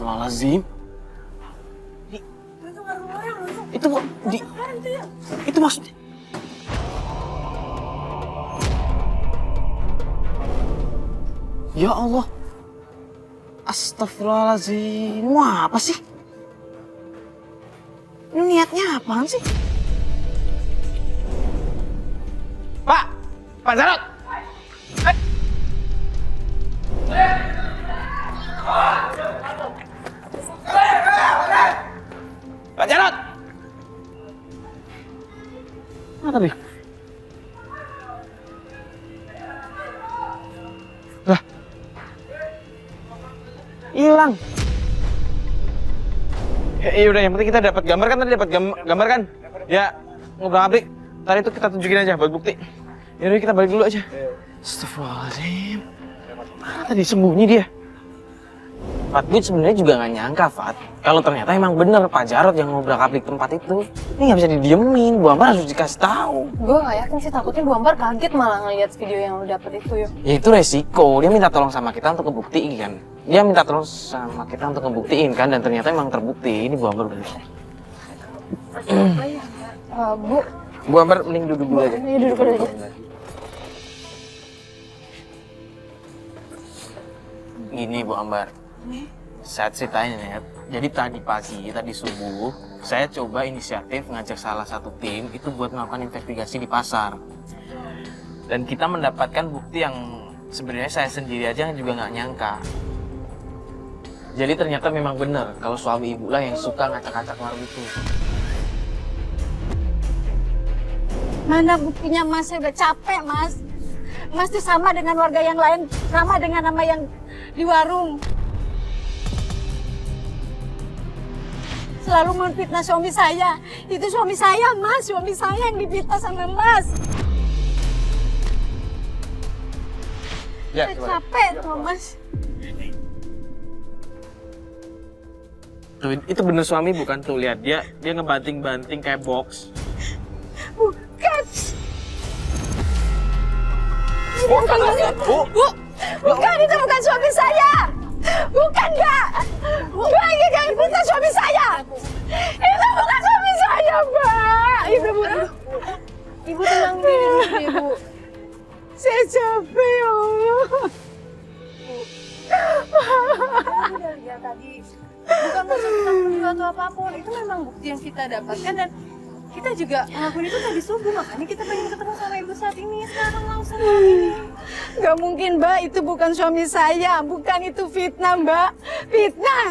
Astagfirullahaladzim. Itu maksudnya. Ya Allah. Astagfirullahaladzim. Mau apa sih? Ini niatnya apaan sih? Pak Jarod! Pak Jarod! Mana tadi? Lah. Hilang. Ya udah, yang penting kita dapat gambar kan, tadi dapat gambar kan? Ya, ngobrol-ngabrik. Tadi itu kita tunjukin aja buat bukti. Yaudah kita balik dulu aja. Astagfirullahaladzim. Mana tadi sembunyi dia? Fat, gue sebenarnya juga gak nyangka, Fat. Kalau ternyata emang bener Pak Jarod yang ngobrak-abrik tempat itu. Ini gak bisa didiemin, Bu Ambar harus dikasih tahu. Gue gak yakin sih, takutnya Bu Ambar kaget malah ngeliat video yang lo dapet itu, yuk. Ya itu resiko, dia minta tolong sama kita untuk ngebuktiin kan. Dia minta tolong sama kita untuk ngebuktiin kan, dan ternyata emang terbukti. Ini Bu Ambar udah. Bu Ambar mending duduk dulu aja. Iya, duduk dulu aja. Gini Bu Ambar, saya ceritain ya. Jadi tadi pagi, tadi subuh, saya coba inisiatif ngajak salah satu tim itu buat melakukan investigasi di pasar. Dan kita mendapatkan bukti yang sebenarnya saya sendiri aja juga nggak nyangka. Jadi ternyata memang benar kalau suami ibu lah yang suka ngacak-ngacak warung itu. Mana buktinya Mas? Saya udah capek, Mas. Mas tuh sama dengan warga yang lain, sama dengan nama yang di warung. Selalu menfitnah suami saya. Itu suami saya, Mas. Suami saya yang difitnah sama Mas. Ya, Saya capek tuh, Mas. Tuh, itu bener suami bukan tuh, lihat dia ngebanting-banting kayak box. Bukan. Bu. Bukan, itu bukan suami saya. Bukan, Mbak. Mbak, ini kan bukan suami saya. Itu bukan suami saya, Mbak. Itu bukan. Ibu tenang dulu, Ibu. Saya capek, ya Allah. Udah lihat tadi. Bukan maksud kita menuduh atau apapun. Itu memang bukti yang kita dapatkan dan kita juga ngelakuin itu tadi subuh. Makanya kita pengen ketemu sama ibu saat ini. Sekarang langsung hari ini. Gak mungkin, Mbak. Itu bukan suami saya. Bukan, itu fitnah, Mbak. Fitnah.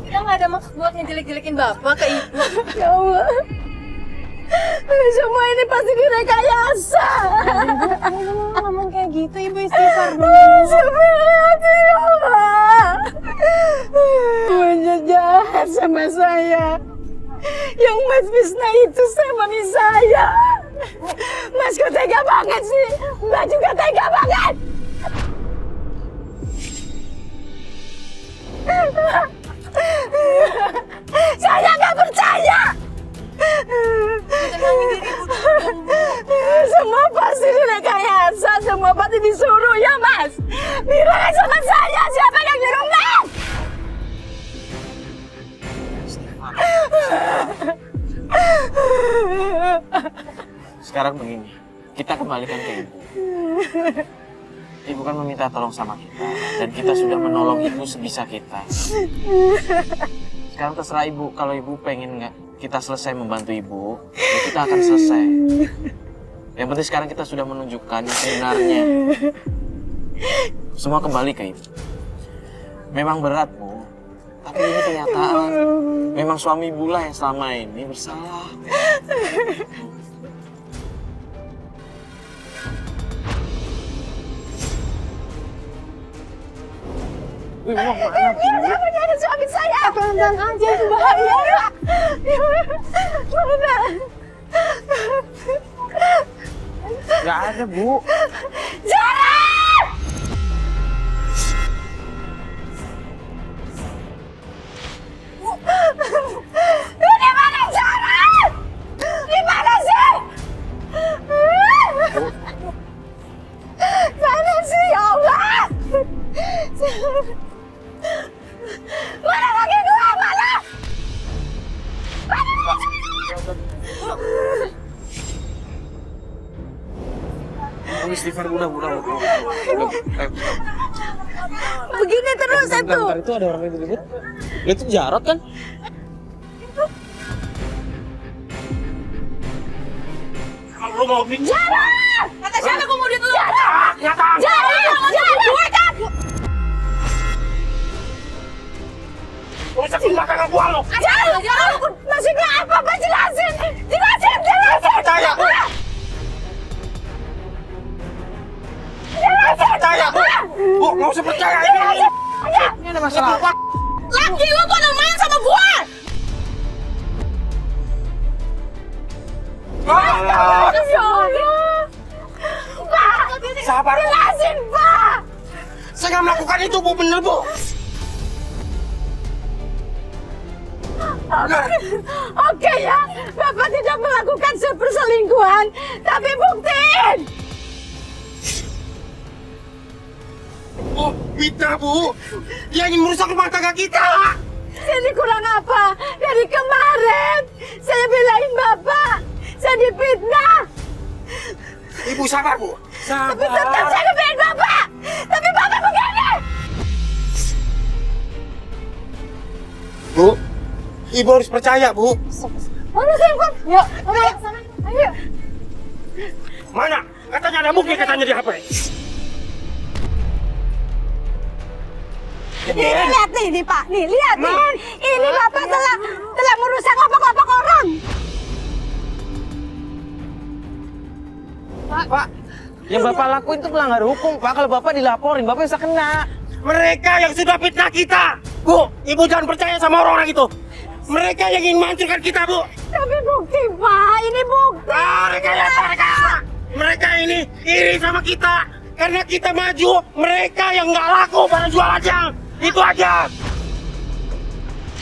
Kita nggak ada maksud buat ngejelek-jelekin Bapak ke Ibu. Ya Allah. Semua ini pasti direkayasa. Ibu ngomong kayak gitu, Ibu istighfar dulu. Sebenarnya ya Allah. Banyak jahat sama saya. Yang Mas Bisna itu suami saya. Mas kok tega banget sih. Mbak juga tega banget. Saya nggak percaya. Tenangin diri, Bu. Semua pasti direkayasa, semua pasti disuruh ya, Mas. Bilang sama saya siapa yang nyuruh Mas. Sekarang begini, kita kembalikan ke ibu. Ibu kan meminta tolong sama kita, dan kita sudah menolong ibu sebisa kita. Sekarang terserah ibu, kalau ibu pengen nggak kita selesai membantu ibu, ya kita akan selesai. Yang penting sekarang kita sudah menunjukkan yang sebenarnya. Semua kembali ke ibu. Memang berat, Bu, tapi ini kenyataan. Memang suami ibu lah yang selama ini bersalah. Mau mana, Bu? Siapa jadi suami saya? Pelan-pelan aja, itu bahaya. Mana? Gak ada, Bu. Zara! Di mana Zara? Di mana sih? Mana sih, ya Allah? Istighfar, udah. Begini terus itu. Bentar, itu ada orang itu ribut. Itu Jarot kan? Lu mau Jarot! Kata siapa gue mau ditutup? Jarot! Bisa belakang gua lo. Jarot! Maksudnya apa? Pak, jelasin! Percaya. Percaya, Bu. Bu, nggak usah percaya ini. Ini ada masalah apa? Laki lu tuh ada main sama gua. Alah. Ya Allah! Pak! Sabar, Bu. Jelasin, Pak! Saya nggak melakukan itu, Bu. Bener, Bu. Oke ya, Bapak tidak melakukan perselingkuhan, tapi buktiin! Bu, Mitra, Bu. Dia ingin merusak rumah tangga kita. Ini kurang apa? Dari kemarin saya belain Bapak, saya difitnah. Ibu sabar, Bu. Tapi tetap saya ngebelain Bapak. Tapi Bapak begini. Bu, Ibu harus percaya, Bu. Mana telepon? Yuk, ayo sana. Ayo. Mana? Katanya ada bukti, katanya di HP. Ini lihat nih Pak, nih lihat nih. Ini Bapak telah merusak lapak-lapak orang. Pak, yang Bapak lakuin itu melanggar hukum, Pak. Kalau Bapak dilaporin, Bapak bisa kena. Mereka yang sudah fitnah kita. Bu, Ibu jangan percaya sama orang-orang itu. Mereka yang ingin menghancurkan kita, Bu. Tapi bukti Pak, ini bukti. Mereka ini iri sama kita. Karena kita maju, mereka yang nggak laku pada jual aja. Itu aja.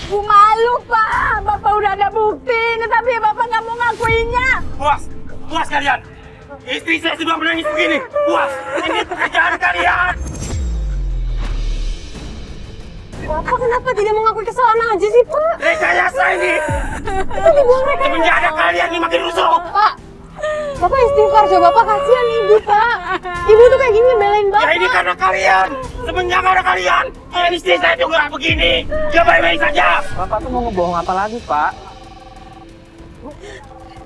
Bu malu Pak, Bapak udah ada bukti, tapi Bapak nggak mau ngakuinya. Puas kalian. Istri saya sudah menangis begini. Puas. Ini pekerjaan kalian. Bapak kenapa tidak mau ngakui kesalahan aja sih Pak? Rekayasa ini. Semenjak ada kalian ini makin rusuh. Pak, Bapak istighfar coba, Bapak kasihan Ibu Pak. Ibu tuh kayak gini belain Bapak. Ya ini karena kalian. Semenjak ada kalian, istri saya juga begini. Dia baik-baik saja. Bapak tuh mau ngebohong apa lagi, Pak?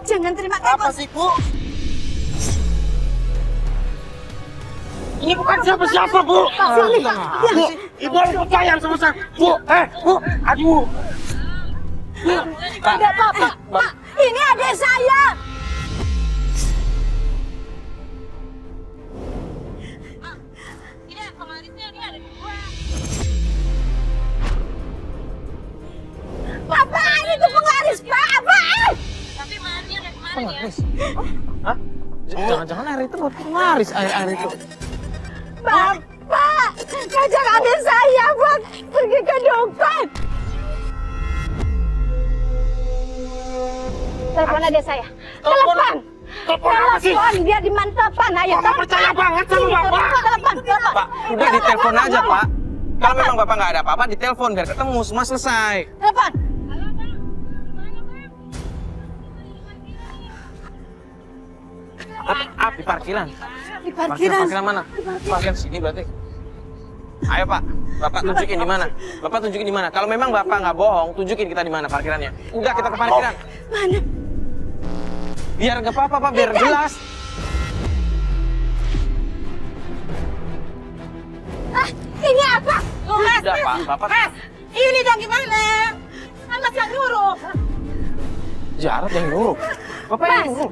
Jangan terima kasih. Apa sih, Bu? Ini bukan siapa-siapa, Bu. Sini Pak. Bu, Ibu harus percaya sama saya. Bu, Bu, aduh. Tidak apa-apa. Pak, ini adik saya. Apaan itu penglaris, Pak? Apaan? Tapi Mani ada kemarin ya. Penglaris? Hah? Jangan-jangan air itu buat penglaris, air itu. Bapak, ngajak adik saya buat pergi ke dukun. Telepon adik saya. Telepon. Telepon apa sih? Telepon, dia di mantapan. Ayo, Mama percaya banget sama Bapak. Telepon. Pak, udah ditelepon aja, Pak. Kalau memang Bapak nggak ada apa-apa, ditelepon biar ketemu, semua selesai. Telepon. Di parkiran. Di parkiran. Parkiran mana? Parkiran sini berarti. Ayo Pak, Bapak tunjukin di mana. Bapak tunjukin di mana. Kalau memang Bapak nggak bohong, tunjukin kita di mana parkirannya. Udah kita ke parkiran. Mana? Biar nggak apa-apa Pak, biar jelas. Ini apa? Udah Pak, Bapak. Ini dong gimana? Anak yang nyuruh. Jarot yang nyuruh. Bapak yang nyuruh.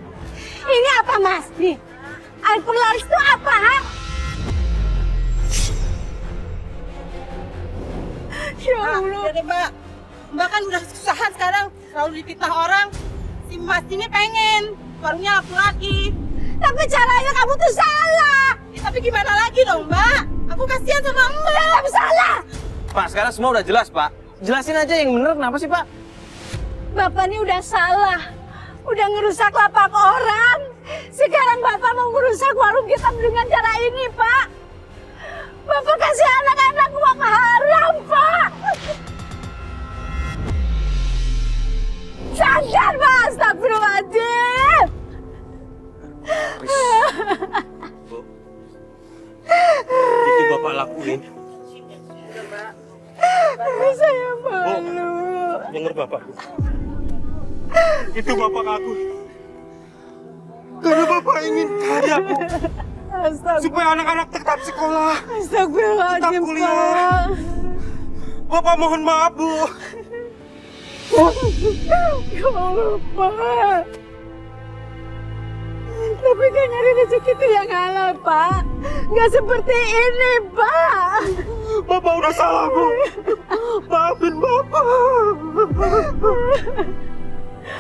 Ini apa Mas? Nih, air penglaris itu apa? Ha? Ya Allah. Jadi Mbak, Mbak kan udah kesusahan sekarang, selalu difitnah orang. Si Mas ini pengen warungnya laku lagi. Tapi caranya kamu tuh salah. Ya, tapi gimana lagi dong Mbak? Aku kasihan sama Mbak. Tetap salah. Pak, sekarang semua udah jelas Pak. Jelasin aja yang bener kenapa sih Pak? Bapak ini udah salah. Udah ngerusak lapak orang. Sekarang Bapak mau ngerusak warung kita dengan cara ini, Pak. Bapak kasih anak-anak uang haram, Pak. Sadar, Pak. Astagfirullahaladzim. Bu, lakuin. Saya malu. Dengar Bapak. Itu Bapak aku. Karena Bapak ingin kaya, Bu. Supaya anak-anak tetap sekolah. Astagfirullahaladzim, Tetap kuliah. Pak. Bapak mohon maaf, Bu. Ya Allah, Pak. Tapi kan nyari rezeki itu yang halal, Pak. Nggak seperti ini, Pak. Bapak udah salah, Bu. Maafin Bapak.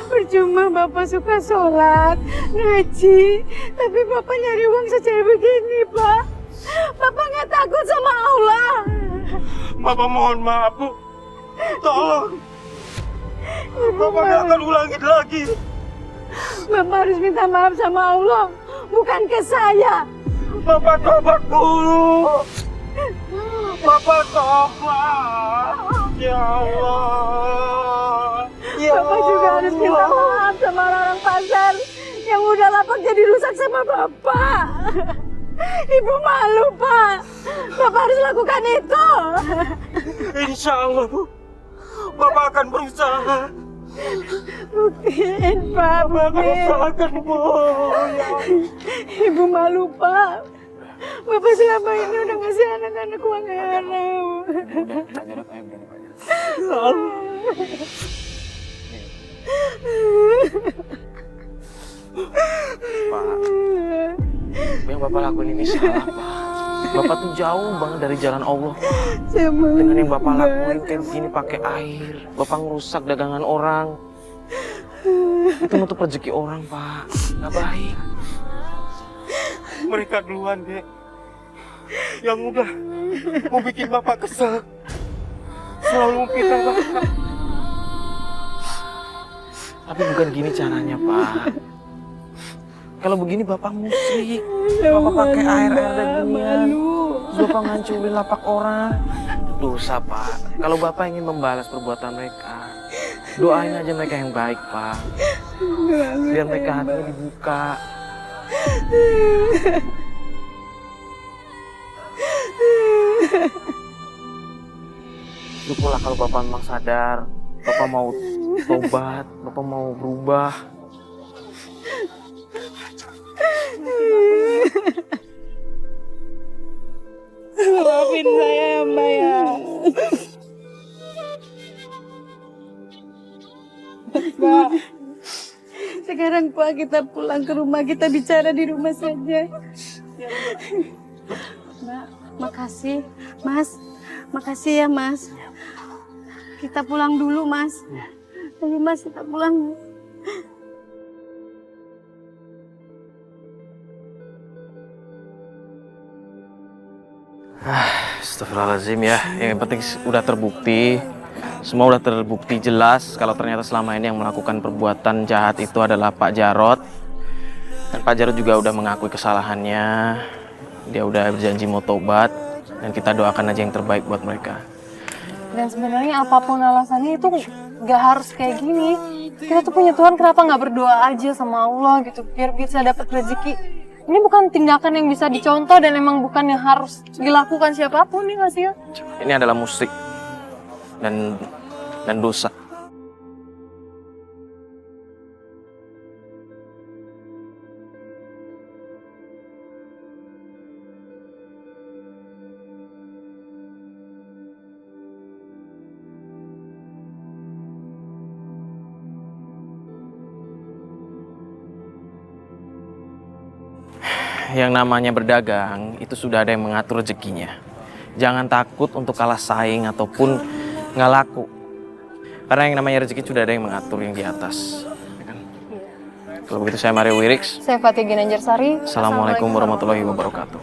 Percuma Bapak suka sholat, ngaji, tapi Bapak nyari uang secara begini, Pak. Bapak nggak takut sama Allah. Bapak mohon maaf, Bu. Tolong. Bapak nggak akan ulangin lagi. Bapak harus minta maaf sama Allah, bukan ke saya. Bapak tobat dulu. Bapak tobat. Ya Allah. Ya Bapak juga harus minta Allah. maaf sama orang-orang pasar yang udah lapak jadi rusak sama Bapak. Ibu malu, Pak. Bapak harus lakukan itu. Insya Allah, Bu. Bapak akan berusaha. Buktiin, Pak. Bapak akan Buktiin. usahakan, Bu. Ya. Ibu malu, Pak. Bapak selama ini udah ngasih anak-anak uang haram. Udah, Pak Jarod, ayo berani Pak Jarod. Pak, yang Bapak lakuin ini salah, Pak. Bapak tuh jauh banget dari jalan Allah. Dengan yang Bapak lakuin kayak begini pakai air. Bapak ngerusak dagangan orang. Itu nutup rezeki orang, Pak. Nggak baik. Mereka duluan, Dek. Yang udah mau bikin Bapak kesel. Selalu memfitnah Bapak. Tapi bukan gini caranya, Pak. Kalau begini Bapak musik. Bapak pakai air dan ginian. Terus Bapak ngancurin lapak orang. Dosa, Pak. Kalau Bapak ingin membalas perbuatan mereka, doain aja mereka yang baik, Pak. Biar mereka hatinya dibuka. Syukurlah kalau Bapak memang sadar. Bapak mau tobat, Bapak mau berubah. Maafin saya ya, Mbak ya. Mbak, sekarang Pak kita pulang ke rumah, kita bicara di rumah saja. Mbak, makasih. Mas, makasih ya Mas. Kita pulang dulu, Mas. Ayo Mas, kita pulang. Astagfirullahaladzim ya. Yang penting udah terbukti. Semua udah terbukti jelas kalau ternyata selama ini yang melakukan perbuatan jahat itu adalah Pak Jarod. Dan Pak Jarod juga udah mengakui kesalahannya. Dia udah berjanji mau tobat. Dan kita doakan aja yang terbaik buat mereka. Dan sebenarnya apapun alasannya itu nggak harus kayak gini. Kita tuh punya Tuhan, kenapa nggak berdoa aja sama Allah gitu, biar bisa dapat rezeki. Ini bukan tindakan yang bisa dicontoh dan emang bukan yang harus dilakukan siapapun nih Mas ya. Ini adalah musrik dan dosa. Yang namanya berdagang itu sudah ada yang mengatur rezekinya. Jangan takut untuk kalah saing ataupun nggak laku. Karena yang namanya rezeki sudah ada yang mengatur yang di atas. Ya kan? Kalau begitu saya Mario Wiriks. Saya Fatih Ginanjar Sari. Assalamualaikum warahmatullahi wabarakatuh.